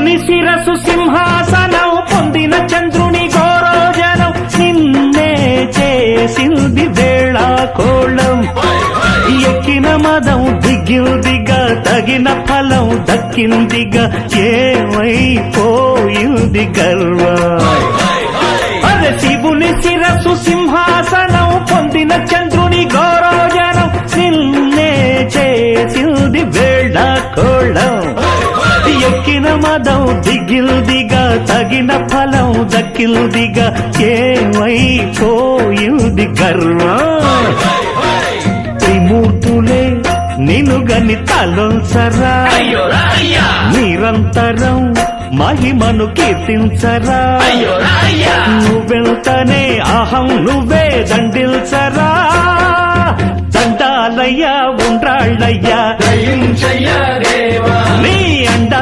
శివుని శిరసు సింహాసనం పొందిన చంద్రుని గౌరోజనం నిన్నే చేసింది వేళాకోళం ఎక్కిన మదం దిగిందిగా తగిన ఫలం దక్కిందిగా ఏమైపోయింది గర్వం అదే శివుని శిరసు సింహాసనం పొందిన చంద్రుని గౌరోజనం నిన్నే చేసింది వేళాకోళం ఎక్కిన మదం దిగిల్దిగా తగిన ఫలం దక్కిల్దిగా ఏమైపోయింది గర్వం త్రిమూర్తులే నినుగని తలొంచరా నిరంతరం మహిమను కీర్తించరా నువ్వెంతనే అహం నువ్వే దండిల్చరా దండాలయ్యా ఉండ్రాళ్ళయ్యా నీ అండా